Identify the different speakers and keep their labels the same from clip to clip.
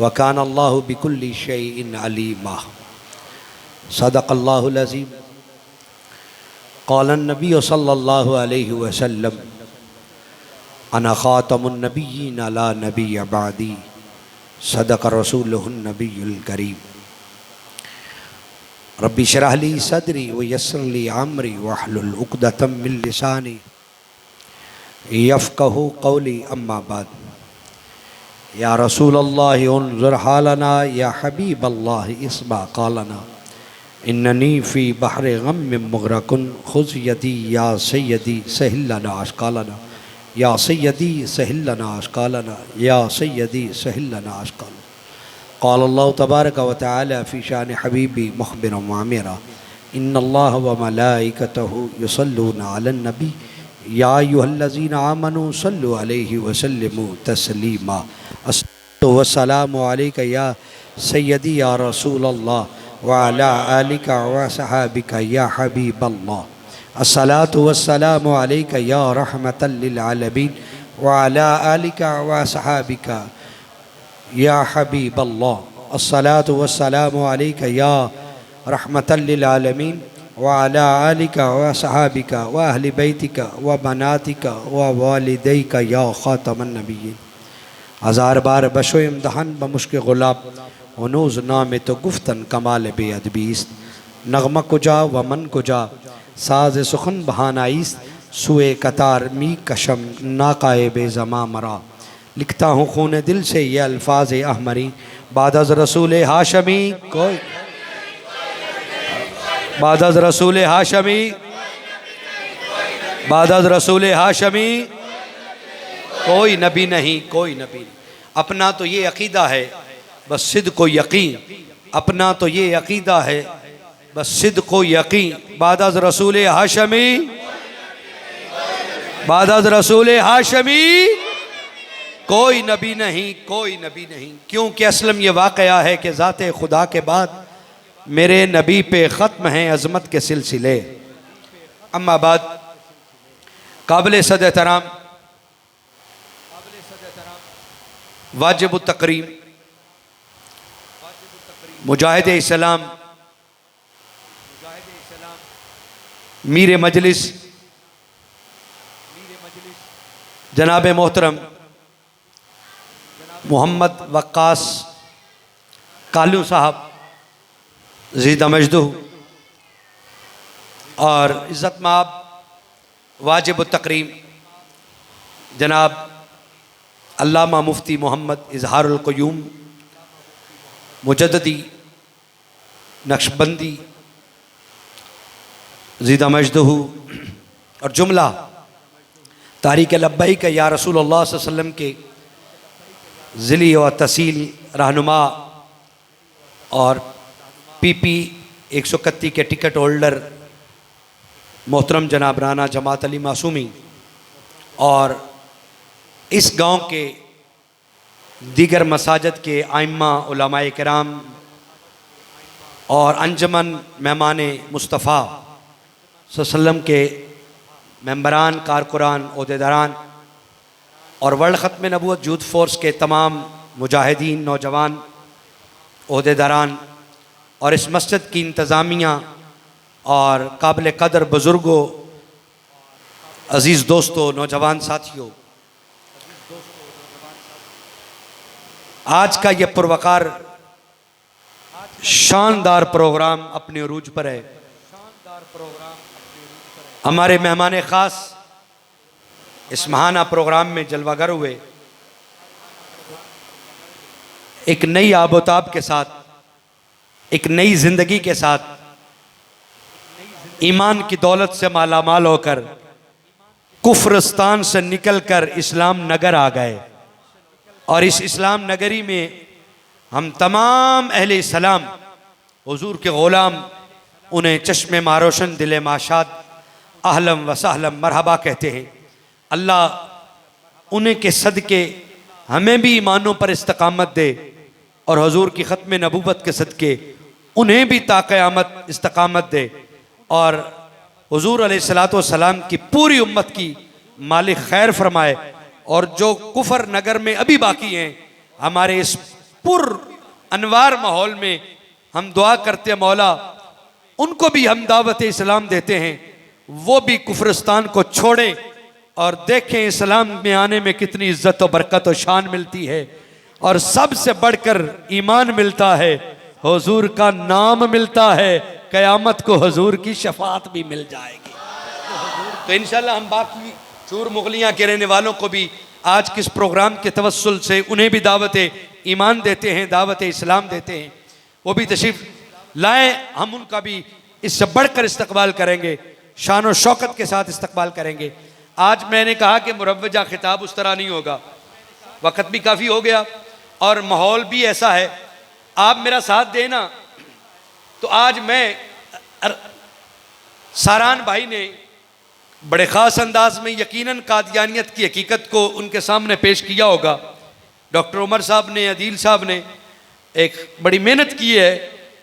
Speaker 1: वकान अल्लाहु बिकुल्लि शैइन अलीमा। सदक़ल्लाहुल अज़ीम। क़ालन नबी सल्लल्लाहु अलैहि वसल्लम अना ख़ातमुन नबिय्यीन ला नबिय्य बअदी। सदक़ रसूलुहुन नबियुल करीम। रब्बी शरह ली सदरी व यस्सिर ली अमरी वहलुल उक़दतम मिन लिसानी यफ़क़हू क़ौली। अम्मा बाद। या रसूल अल्लाह उन्ज़ुर हालना या हबीब अल्लाह इस्मा क़ालना इन्ननी फ़ी बहर ग़म्मिन मुग़रक़ुन ख़ुज़ यदी या सय्यदी सहिल लना अश्क़ालना या सय्यदी सहिल लना अश्क़ालना या सय्यदी सहिल लना अश्क़ालना। क़ाल अल्लाहु तबारक व तआला फ़ी शान हबीबी मुख़बिरन व आमिरा इन्नल्लाह व मलाइकतहु युसल्लूना अलन नबी या अय्युहल्लज़ीना आमनू सल्लु अलैहि व सल्लिमू तस्लीमा। अस्सलातु वस्सलामु अलैका या सय्यदी या रसूल अल्लाह व अला आलिका व सहाबिका या हबीब अल्लाह। अस्सलातु वस्सलामु अलैका या रहमतल लिल आलमीन व अला आलिका व सहाबिका या हबीब अल्लाह। अस्सलातु वस्सलामु अलैका या रहमतल लिल आलमीन व अला आलिका व सहाबिका व अहलि बैतिका व बनातिका व वालिदैका या ख़ातमन नबिय्यीन। हज़ार बार बशो इम्तहान बमुश्क गुलाब हनूज़ नाम तो गुफ्तन कमाल बेअदबीस्त। नग़मा कुजा व मन कुजा साज़ सुखन बहानाइस्त। सुए कतार मी कशम नाकाए बेज़मा मरा। लिखता हूँ खून दिल से ये अल्फाज अहमरी बादज़ रसूल हाशमी कोई बादज़ रसूल हाशमी बादज़ रसूल हाशमी कोई नबी नहीं कोई नबी नहीं। अपना तो ये अक़ीदा है बस सिद्क़ व यकीन। अपना तो ये अक़ीदा है बस सिद्क़ व यकीन। बादज़ रसूल हाशमी बादज़ रसूल हाशमी कोई नबी नहीं कोई नबी नहीं। क्योंकि असलम ये वाक़या है कि ज़ाते खुदा के बाद मेरे नबी पे ख़त्म हैं अज़मत के सिलसिले। अम्मा बाद काबिल सद एहतराम वाजिब तकरीम मुजाहिद इस्लाम मीर मजलिस जनाब मोहतरम मोहम्मद वक्कास कालू साहब ज़ीदा मजदू और इज़्ज़त माब वाजिब तकरीम जनाब अल्लामा मुफ्ती मोहम्मद इजहारुल क़य्यूम मुजद्दिदी नक्शबंदी ज़ीदा मजदू और जुमला तारीक़ लब्बैक या रसूल अल्लाह सल्लल्लाहु अलैहि वसल्लम के ज़िली व तसील रहनुमा और PP 131 के टिकट होल्डर मोहतरम जनाब राना जमात अली मासूमी और इस गांव के दीगर मसाजिद के आइम्मा उलमाए किराम और अंजमन मेहमान मुस्तफ़ा सल्लम के मेंबरान कारकुरान ओहदेदारान और वर्ल्ड ख़त्म नबूवत यूथ फोर्स के तमाम मुजाहिदीन नौजवान ओहदेदारान और इस मस्जिद की इंतज़ामिया और काबिल कदर बुज़ुर्गों अज़ीज़ दोस्तों नौजवान साथियों, आज का ये पुरवकार शानदार प्रोग्राम अपने अरूज पर है। हमारे मेहमान ख़ास इस महाना प्रोग्राम में जलवागर हुए एक नई आबोताब के साथ, एक नई ज़िंदगी के साथ, ईमान की दौलत से मालामाल होकर कुफ्रस्तान से निकलकर इस्लाम नगर आ गए। और इस इस्लाम नगरी में हम तमाम अहले इस्लाम हुजूर के ग़ुलाम उन्हें चश्मे मारोशन दिल माशाद अहलम व सहलम मरहबा कहते हैं। अल्लाह उन्हें के सदके हमें भी ईमानों पर इस्तकामत दे और हुजूर की ख़त्म नबूवत के सदके उन्हें भी ता क़यामत इस्तकामत दे और हुजूर अलैहिस्सलातु वस्सलाम की पूरी उम्मत की मालिक खैर फरमाए। और जो कुफर नगर में अभी बाकी हैं हमारे इस पुर अनवार माहौल में हम दुआ करते हैं मौला उनको भी हम दावत इस्लाम देते हैं, वो भी कुफरस्तान को छोड़ें और देखें इस्लाम में आने में कितनी इज्जत और बरकत और शान मिलती है। और सबसे बढ़कर ईमान मिलता है, हुजूर का नाम मिलता है, कयामत को हुजूर की शफात भी मिल जाएगी। तो इंशाल्लाह हम बाकी चूर मुगलियाँ के रहने वालों को भी आज किस प्रोग्राम के तवस्सुल से उन्हें भी दावत ईमान देते हैं, दावत इस्लाम देते हैं, वो भी तशरीफ़ लाएं, हम उनका भी इससे बढ़कर इस्तकबाल करेंगे, शान और शौकत के साथ इस्तकबाल करेंगे। आज मैंने कहा कि मुरव्वजा खिताब उस तरह नहीं होगा, वक़्त भी काफ़ी हो गया और माहौल भी ऐसा है, आप मेरा साथ देना। तो आज मैं सारान भाई ने बड़े ख़ास अंदाज में यकीनन कादियानियत की हकीकत को उनके सामने पेश किया होगा। डॉक्टर उमर साहब ने, अदील साहब ने एक बड़ी मेहनत की है,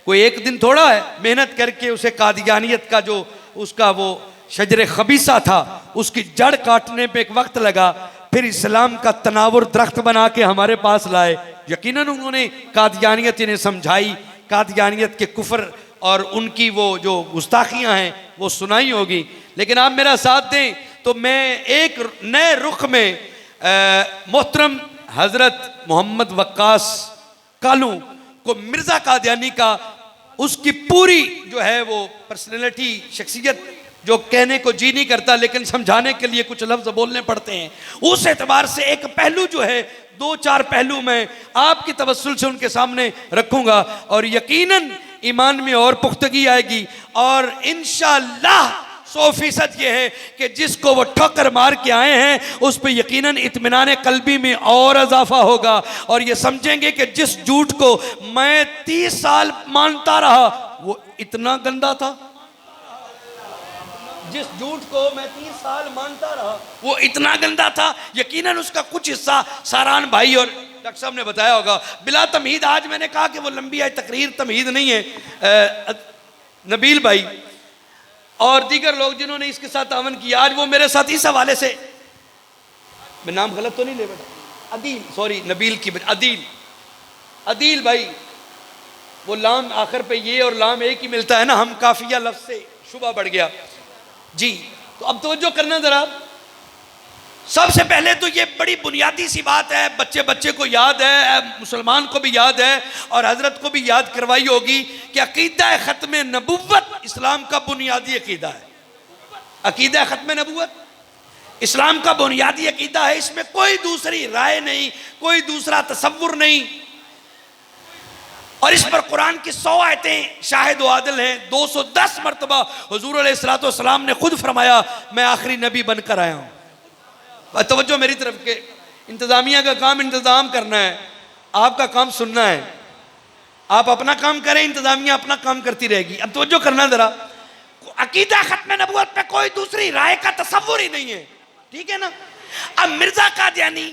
Speaker 1: कोई एक दिन थोड़ा है, मेहनत करके उसे कादियानियत का जो उसका वो शजर खबीसा था उसकी जड़ काटने पे एक वक्त लगा, फिर इस्लाम का तनावुर दरख्त बना के हमारे पास लाए। यकीनन उन्होंने कादियानियत इन्हें समझाई, कादियानियत के कुफर और उनकी वो जो गुस्ताखियाँ हैं वो सुनाई होगी। लेकिन आप मेरा साथ दें तो मैं एक नए रुख में मोहतरम हज़रत मोहम्मद वक्कास कालू को मिर्ज़ा कादियानी का उसकी पूरी जो है वो पर्सनैलिटी, शख्सियत जो कहने को जी नहीं करता लेकिन समझाने के लिए कुछ लफ्ज़ बोलने पड़ते हैं, उस एतबार से एक पहलू जो है, दो चार पहलू मैं आपकी तवस्सुल से उनके सामने रखूँगा और यकीनन ईमान में और पुख्तगी आएगी और इंशाअल्लाह 100% ये है कि जिसको वो ठोकर मार के आए हैं उस पर यकीनन इत्मीनान कल्बी में और इजाफा होगा और ये समझेंगे कि जिस झूठ को मैं 30 साल मानता रहा वो इतना गंदा था, जिस झूठ को मैं 30 साल मानता रहा वो इतना गंदा था। यकीनन उसका कुछ हिस्सा सारान भाई और डॉक्टर साहब ने बताया होगा। बिला तमहीद आज मैंने कहा कि वो लंबी आई तकरीर तमहीद नहीं है, नबील भाई और दीगर लोग जिन्होंने इसके साथ तावन किया, आज वो मेरे साथ इस हवाले से, मैं नाम गलत तो नहीं ले बेटा, अदील, सॉरी नबील की अदील भाई, वो लाम आखिर पे ये और लाम एक ही मिलता है ना, हम काफिया लफ्ज से शुबा बढ़ गया जी। तो अब तवज्जो करना जरा, सबसे पहले तो ये बड़ी बुनियादी सी बात है, बच्चे बच्चे को याद है, मुसलमान को भी याद है और हजरत को भी याद करवाई होगी कि अकीदा ख़त्म नबुव्वत इस्लाम का बुनियादी अकीदा है। अकीदा ख़त्म नबुव्वत इस्लाम का बुनियादी अकीदा है, इसमें कोई दूसरी राय नहीं, कोई दूसरा तसव्वुर नहीं। और इस पर कुरान की 100 आयतें शाहिद व आदिल हैं। 210 मरतबा हुजूर अलैहिस्सलातु वस्सलाम ने खुद फरमाया मैं आखिरी नबी बनकर आया हूँ। तवज्जो मेरी तरफ के, इंतज़ामिया का काम इंतज़ाम करना है, आपका काम सुनना है। आप अपना काम करें, इंतज़ामिया अपना काम करती रहेगी। अब तवज्जो करना जरा, अकीदा ख़त्म नबुव्वत पे कोई दूसरी राय का तसव्वुर ही नहीं है, ठीक है ना। अब मिर्ज़ा कादियानी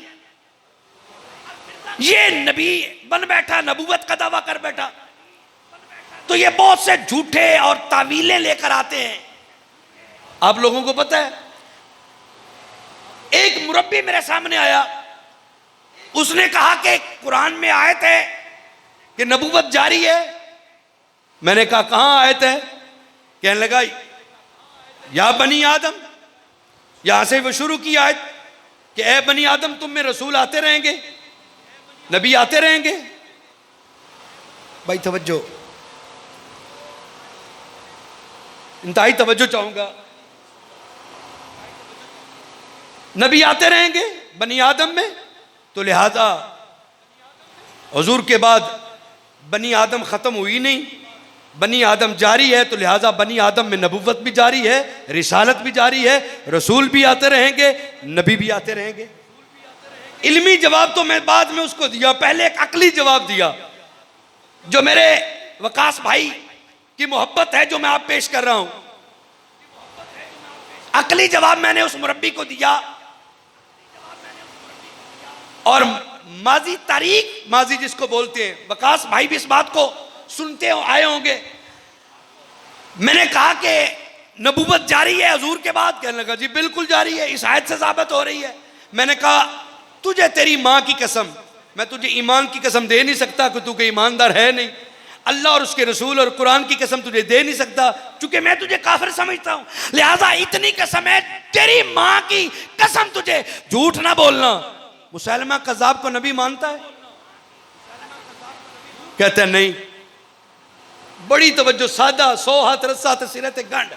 Speaker 1: ये नबी बन बैठा, नबुव्वत का दावा कर बैठा, तो ये बहुत से झूठे और तावीलें लेकर आते हैं। आप लोगों को पता है, एक मुरब्बी मेरे सामने आया, उसने कहा कि कुरान में आयत है कि नबुव्वत जारी है। मैंने कहा कहां आयत है? कहने लगा या बनी आदम, यहां से वो शुरू की आयत कि ए बनी आदम तुम में रसूल आते रहेंगे, नबी आते रहेंगे। भाई तवज्जो, इंतहाई तवज्जो चाहूंगा। नबी आते रहेंगे बनी आदम में, तो लिहाजा हुजूर के बाद बनी आदम ख़त्म हुई नहीं, बनी आदम जारी है, तो लिहाजा बनी आदम में नबुव्वत भी जारी है, रिसालत भी जारी है, रसूल भी आते रहेंगे, नबी भी आते रहेंगे। इल्मी जवाब तो मैं बाद में उसको दिया, पहले एक अकली जवाब दिया जो मेरे वकास भाई की मोहब्बत है, जो मैं आप पेश कर रहा हूं। अकली जवाब मैंने उस मुरब्बी को दिया और माजी तारीख, माजी जिसको बोलते हैं, वकास भाई भी इस बात को सुनते आए होंगे। मैंने कहा कि नबूवत जारी है हुजूर के बाद। कहने लगा जी बिल्कुल जारी है, इस आयत से साबित हो रही है। मैंने कहा तुझे तेरी माँ की कसम, मैं तुझे ईमान की कसम दे नहीं सकता कि तू कोई ईमानदार है नहीं, अल्लाह और उसके रसूल और कुरान की कसम तुझे दे नहीं सकता क्योंकि मैं तुझे काफिर समझता हूं, लिहाजा इतनी कसम है तेरी मां की कसम तुझे झूठ ना बोलना। मुसैलमा कज़्ज़ाब को नबी मानता है? कहते हैं नहीं। बड़ी तवज्जो, सादा, 100 हाथ रस्सा तसीरत गंड।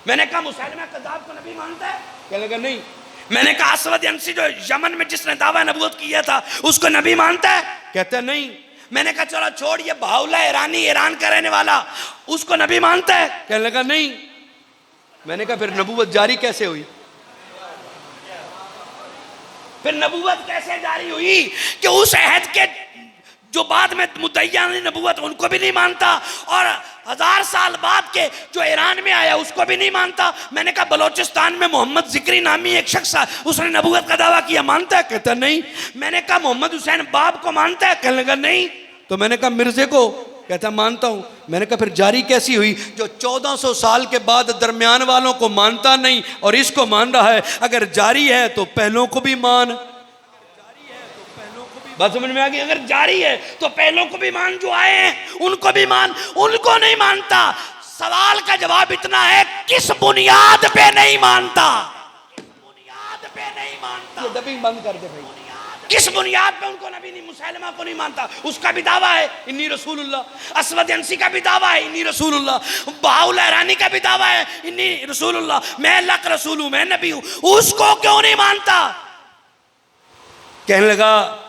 Speaker 1: मैंने कहा मुसैलमा कज़्ज़ाब को नबी मानता है? कहने लगा नहीं। मैंने कहा असवद यंसी जो यमन में जिसने दावा नबूवत किया था उसको नबी मानता है? कहता है नहीं। मैंने कहा चलो छोड़, ये बाहुला ईरानी, ईरान का रहने वाला, उसको नबी मानता है? कहने लगा नहीं। मैंने कहा फिर नबूवत जारी कैसे हुई? फिर नबूवत कैसे जारी हुई कि उस अहद के जो बाद में मुद्दईयान नबूवत उनको भी नहीं मानता और 1000 साल बाद के जो ईरान में आया उसको भी नहीं मानता। मैंने कहा बलोचिस्तान में मोहम्मद जिक्री नामी एक शख्स है, उसने नबूवत का दावा किया, मानता है? कहता नहीं। मैंने कहा मोहम्मद हुसैन बाब को मानता है? कहने लगा नहीं। तो मैंने कहा मिर्जे को? कहता मानता हूं। मैंने कहा फिर जारी कैसी हुई जो 1400 साल के बाद दरमियान वालों को मानता नहीं और इसको मान रहा है? अगर जारी है तो पहलों को भी मान। बात समझ में आ गई? अगर जारी है तो पहलों को भी मान, जो आए हैं उनको भी मान, उनको नहीं मानता। सवाल का जवाब इतना है, किस बुनियाद पे नहीं मानता? किस बुनियाद पे नहीं मानता? ये डबिंग बंद कर दे भाई। किस बुनियाद पे उनको नबी नहीं, मुसैलमा को नहीं मानता? उसका भी दावा है इन्नी रसूलुल्लाह, असवद यंसी का भी दावा है इन्नी रसूलुल्लाह, बाहुला ईरानी का भी दावा है इन्नी रसूलुल्लाह, मैं अल्लाह का रसूल हूं, मैं नबी हूं, उसको क्यों नहीं मानता? कहने लगा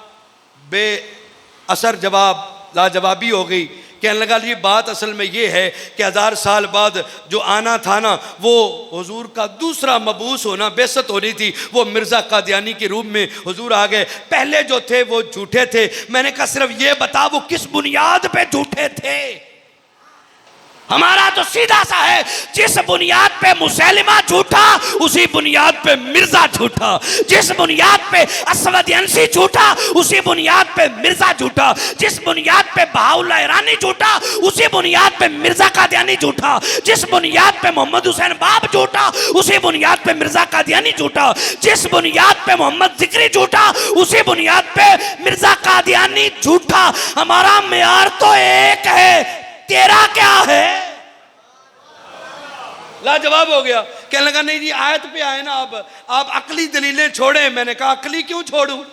Speaker 1: बे असर जवाब, लाजवाबी हो गई। कहने लगा ये बात असल में ये है कि 1000 साल बाद जो आना था ना, वो हुजूर का दूसरा मबूस होना, बेइज्जत होनी थी, वो मिर्ज़ा कादियानी के रूप में हुजूर आ गए। पहले जो थे वो झूठे थे। मैंने कहा सिर्फ ये बता वो किस बुनियाद पे झूठे थे? हमारा तो सीधा सा है, जिस बुनियाद पे मुसैलिमा झूठा उसी बुनियाद पे मिर्जा झूठा, जिस बुनियाद पे असवद यंसी झूठा उसी बुनियाद पे मिर्जा झूठा, जिस बुनियाद पे बाहुला ईरानी झूठा उसी बुनियाद पे मिर्जा कादियानी झूठा, जिस बुनियाद पे मोहम्मद हुसैन बाब झूठा उसी बुनियाद पे मिर्जा कादियानी झूठा, जिस बुनियाद पे मोहम्मद जिक्री झूठा उसी बुनियाद पे मिर्जा कादियानी झूठा। हमारा मेयार तो एक है, तेरा क्या है? लाजवाब हो गया। कहने लगा नहीं जी आयत पे आए ना, आप अकली दलीलें छोड़े। मैंने कहा अकली क्यों छोड़ूं?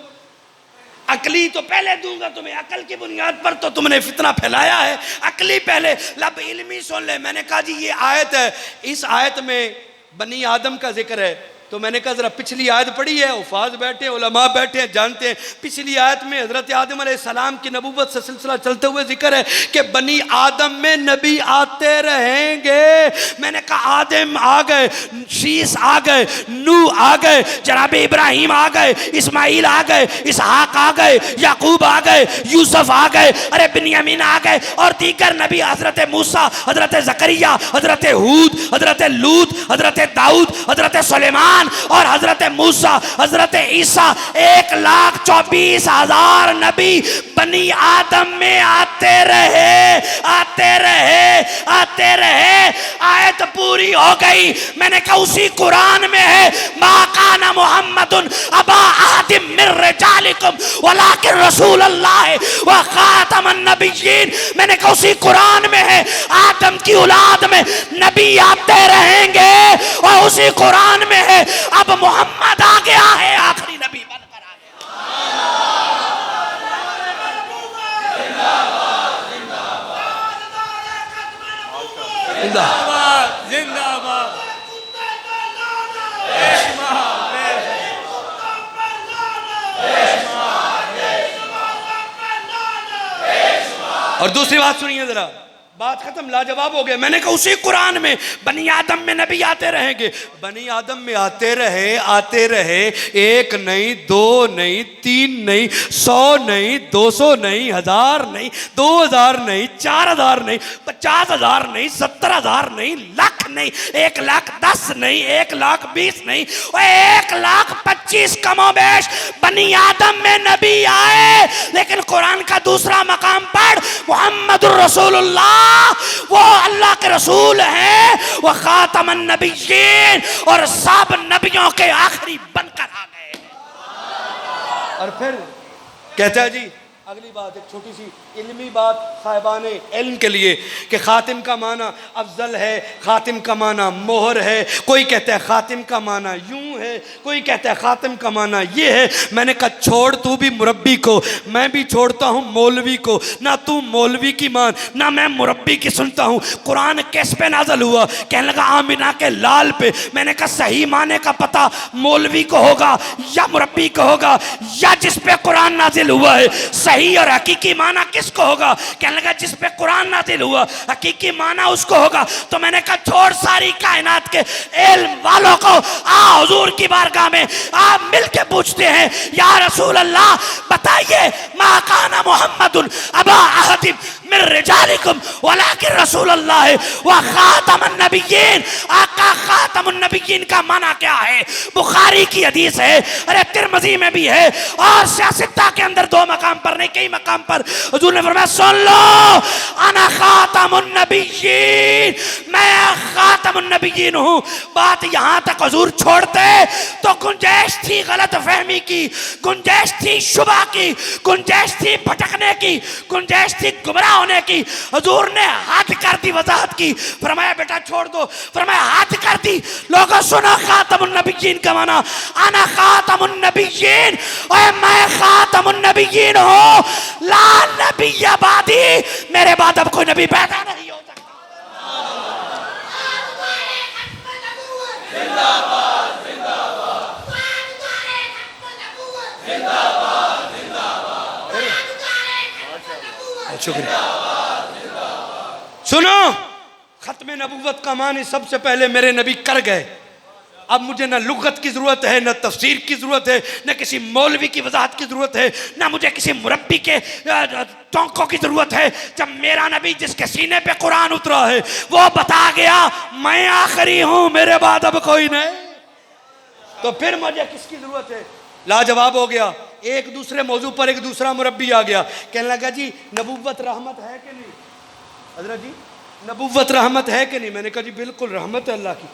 Speaker 1: अकली तो पहले दूंगा तुम्हें, अकल की बुनियाद पर तो तुमने फितना फैलाया है, अकली पहले, लब इल्मी सुन ले। मैंने कहा जी ये आयत है, इस आयत में बनी आदम का जिक्र है। तो मैंने कहा जरा पिछली आयत पढ़ी है, उफाज बैठे, उलमा बैठे हैं, जानते हैं। पिछली आयत में हजरत आदम अलैहिस्सलाम की नबूवत से सिलसिला चलते हुए जिक्र है कि बनी आदम में नबी आते रहेंगे। मैंने कहा आदम आ गए, शीस आ गए, नू आ गए, जनाब इब्राहिम आ गए, इस्माइल आ गए, इसहाक आ गए, याकूब आ गए, यूसुफ आ गए, अरे बिन्यामीन आ गए और दीगर नबी, हजरत मूसा, हजरत जकरिया, हजरत हूद, हजरत लूत, हजरत दाऊद, हजरत सुलेमान और हजरत मूसा, हजरत ईसा, 1,24,000 नबी बनी आदम में आते रहे, आते रहे, आते रहे। आयत पूरी हो गई। मैंने कहा उसी कुरान में है, मा काना मुहम्मदुन अबा अहदिम मिन रिजालिकुम वलाकिन रसूलुल्लाह व खातमन नबिय्यीन। मैंने कहा उसी कुरान में है, आदम की औलाद में नबी आते रहेंगे और उसी कुरान में है अब मोहम्मद आ गया है, आखिरी नबी बनकर आ गया।
Speaker 2: जिंदाबाद जिंदाबाद।
Speaker 1: और दूसरी बात सुनिए जरा, बात खत्म, लाजवाब हो गया। मैंने कहा उसी कुरान में बनी आदम में नबी आते रहेंगे। बनी आदम में आते रहे, आते रहे, 1 नहीं, 2 नहीं, 3 नहीं, 100 नहीं, 200 नहीं, 1000 नहीं, 2000 नहीं, 4000 नहीं, 50,000 नहीं, 70,000 नहीं, लाख नहीं, 1,10,000 नहीं, 1,20,000 नहीं, 1,25,000 कमोबेश बनी आदम में नबी आए। लेकिन कुरान का दूसरा मकाम पढ़, मुहम्मदुर रसूलुल्लाह, वो अल्लाह के रसूल हैं, वो खातमन नबिय्यीन और सब नबियों के आखिरी बनकर आ गए। और कहता है जी अगली बात एक छोटी सी इल्मी बात साहिबान इल्म के लिए कि खातिम का माना अफजल है, खातिम का माना मोहर है, कोई कहता है खातिम का माना यूं है, कोई कहता है खातिम का माना ये है। मैंने कहा छोड़ तू भी मुरब्बी को, मैं भी छोड़ता हूँ मौलवी को। ना तू मौलवी की मान ना मैं मुरब्बी की सुनता हूँ। कुरान किस पे नाजल हुआ? कहने लगा आमिना के लाल पे। मैंने कहा सही माने का पता मौलवी को होगा या मुरब्बी को होगा या जिस पे कुरान नाजिल हुआ है। सही और हकीकी माना किसको होगा? कहने लगा जिस पे कुरान नाजिल हुआ हकीकी माना उसको होगा। तो मैंने कहा छोड़ सारी कायनात के इल्म वालों को, आ हुजूर की बारगाह में आप मिलके पूछते हैं या रसूल अल्लाह बताइए मा काना मुहम्मदुन अबा अहदिम मिन रिजालिकुम वलाकिन रसूल अल्लाह व खातमुन नबिय्यीन। आका खातमुन नबिय्यीन का माना क्या है? बुखारी की हदीस है, अरे तिरमिज़ी में भी है और सियासत्ता के अंदर दो मकाम पर नहीं कई मकाम पर हुजूर ने फरमाया सुन लो अना खातमुन नबिय्यीन, मैं खातमुन नबिय्यीन हूँ। बात यहाँ तक हुजूर छोड़ते तो गुंजाइश थी गलत फहमी की, गुंजाइश थी शुबा की, गुंजाइश थी भटकने की, गुंजाइश थी गुमराह होने की। हुजूर ने हाथ कर दी, वजाहत की, फरमाया बेटा छोड़ दो, फरमाया हाथ कर दी। लोगों सुनो खातमुन नबिय्यीन का माना अना खातमुन नबिय्यीन, ओए मैं खातमुन नबिय्यीन हूँ। ला नबी बादी, मेरे बाद अब कोई नबी पैदा नहीं हो सकता। शुक्रिया। सुनो खत्म नबूवत का मानी सबसे पहले मेरे नबी कर गए। अब मुझे ना लुगत की जरूरत है, ना तफसीर की जरूरत है, ना किसी मौलवी की वजाहत की जरूरत है, ना मुझे किसी मुरब्बी के टोंकों की जरूरत है। जब मेरा नबी जिसके सीने पे कुरान उतरा है वो बता गया मैं आखिरी हूं, मेरे बाद अब कोई नहीं, तो फिर मुझे किसकी जरूरत है? लाजवाब हो गया। एक दूसरे मौजू पर एक दूसरा मुरब्बी आ गया, कहने लगा जी नबूवत रहमत है कि नहीं? हजरत जी नबूवत रहमत है कि नहीं? मैंने कहा जी बिल्कुल रहमत है अल्लाह की।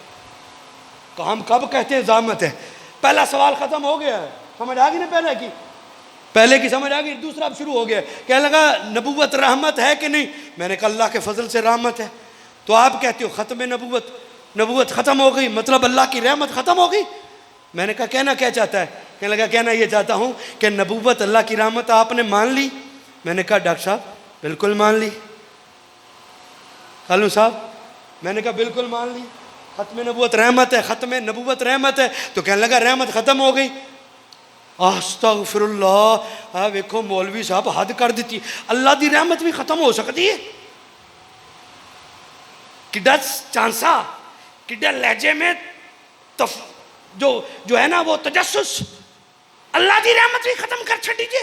Speaker 1: हम कब कहते हैं जामत है? पहला सवाल खत्म हो गया है, समझ आ गई ना? पहले की समझ आ गई, दूसरा अब शुरू हो गया। कहने लगा नबूवत रहमत है कि नहीं? मैंने कहा अल्लाह के फजल से रहमत है। तो आप कहते हो खत्म नबूवत, नबूवत खत्म हो गई मतलब अल्लाह की रहमत खत्म हो गई। मैंने कहा कहना क्या चाहता है? कहने लगा कहना ये चाहता हूँ कि नबूवत अल्लाह की रहमत आपने मान ली। मैंने कहा डॉक्टर साहब बिल्कुल मान ली। खालू साहब मैंने कहा बिल्कुल मान ली। खत्म नबूवत रहमत है, खत्म नबूवत रहमत है। तो कहने लगा रहमत खत्म हो गई। अस्तगफिरुल्लाह। देखो मौलवी साहब हद कर दी, अल्लाह की रहमत भी खत्म हो सकती है? किड्डा चांसा, किड्डा लहजे में जो है ना वो तजस्सुस, अल्लाह की रहमत भी खत्म कर छड़ीजे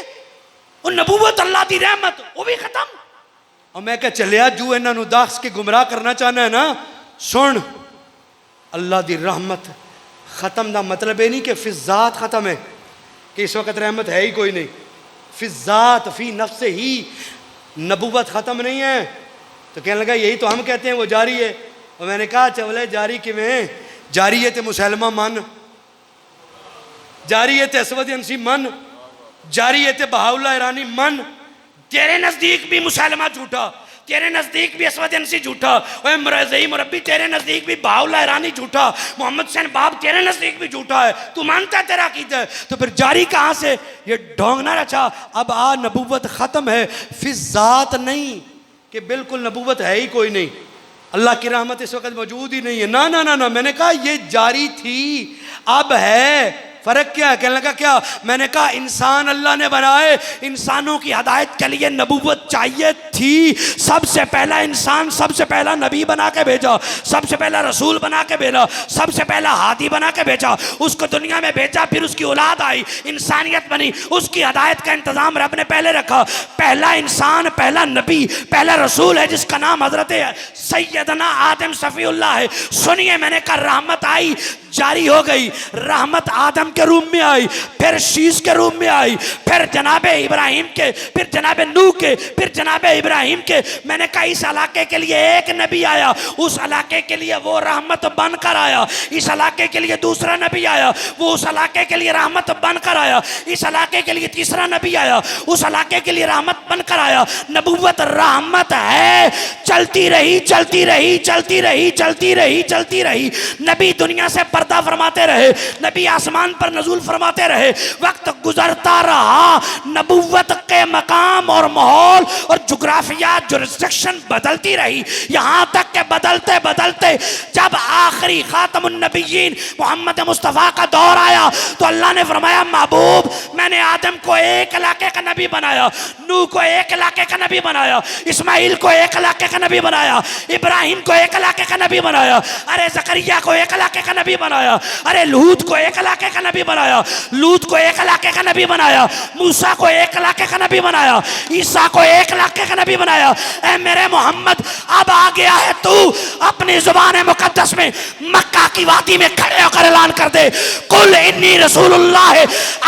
Speaker 1: और नबूवत अल्लाह की रहमत वो भी खत्म। और मैं क्या चलिया जू इन्हों दस के गुमराह करना चाहना है ना, सुन अल्लाह की रहमत खत्म का मतलब ये नहीं कि फिजात खत्म है कि इस वक्त रहमत है ही कोई नहीं। फिजात फी नफ्स ही नबूवत खत्म नहीं है। तो कहने लगा यही तो हम कहते हैं वो जारी है। और मैंने कहा चवले जारी किवें? जारी है तो मुसलमा मन, जारी है तो असवद अंसी मन, जारी है तो बहाउल्लाह ईरानी मन। तेरे नजदीक भी मुसलमा झूठा, तेरे नजदीक भी असवद अंसी झूठा, ओए मुरज़ई मुरब्बी तेरे नजदीक भी बहाउल्लाह ईरानी झूठा, मोहम्मद हुसैन बाब तेरे नजदीक भी झूठा है। तू मानता है तेरा अकीदा है, तो फिर जारी कहाँ से? ये ढोंग ना रचा। अब नबूवत खत्म है, फिजात नहीं कि बिल्कुल नबूवत है ही कोई नहीं, अल्लाह की रहमत इस वक्त मौजूद ही नहीं है। ना ना ना ना, मैंने कहा ये जारी थी अब है। फर्क क्या है? कहने लगा क्या? मैंने कहा इंसान अल्लाह ने बनाए, इंसानों की हदायत के लिए नबूवत चाहिए थी। सबसे पहला इंसान सबसे पहला नबी बना के भेजा, सबसे पहला रसूल बना के भेजा, सबसे पहला हादी बना के भेजा, उसको दुनिया में भेजा, फिर उसकी औलाद आई, इंसानियत बनी, उसकी हदायत का इंतजाम रब ने पहले रखा। पहला इंसान पहला नबी पहला रसूल है जिसका नाम हजरत सैयदना आदम सफ़ीउल्लाह है। सुनिए मैंने कहा रहमत आई, जारी हो गई। रहमत आदम के रूम में आई, फिर शीश के रूम में आई, फिर जनाबे इब्राहिम के, फिर जनाबे नूह के, फिर जनाबे इब्राहिम के, मैंने कहा इस इलाके के लिए एक नबी आया, उस इलाके के लिए वो रहमत बनकर आया। इस इलाके के लिए दूसरा नबी आया, वो उस इलाके के लिए रहमत बनकर आया। इस इलाके के लिए तीसरा नबी आया, उस इलाके के लिए रहमत बनकर आया। नबूवत रहमत है, चलती रही चलती रही चलती रही चलती रही चलती रही। नबी दुनिया से पर्दा फरमाते रहे, नबी आसमान पर नजूल फरमाते रहे। वक्त गुजरता रहा, नबूवत के मकाम और माहौल और जुग्राफिया जुरिस्डिक्शन बदलती रही, यहां तक के बदलते बदलते जब आखिरी खातमुन नबीयीन मोहम्मद मुस्तफ़ा का दौर आया तो अल्लाह ने फरमाया महबूब मैंने आदम को एक इलाके का नबी बनाया, नूह को एक इलाके का नबी बनाया, इस्माइल को एक इलाके का नबी बनाया, इब्राहिम को एक इलाके का नबी बनाया, अरे जकरिया को एक इलाके का नबी बनाया, अरे लूत को एक इलाके का नबी बनाया, लूत को एक इलाके का नबी बनाया, मूसा को एक इलाके का नबी बनाया, ईसा को एक इलाके का नबी बनाया। ऐ मेरे मोहम्मद अब आ गया है तू अपनी जुबान मुकद्दस में मक्का की वादी में खड़े होकर ऐलान कर दे, कुल इन्नी रसूलुल्लाह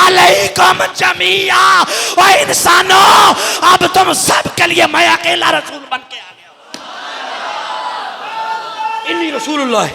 Speaker 1: अलैकुम जमीआ, ओ इंसानों अब तुम सब के लिए मैं अकेला रसूल बन के आ गया। इन्नी रसूलुल्लाह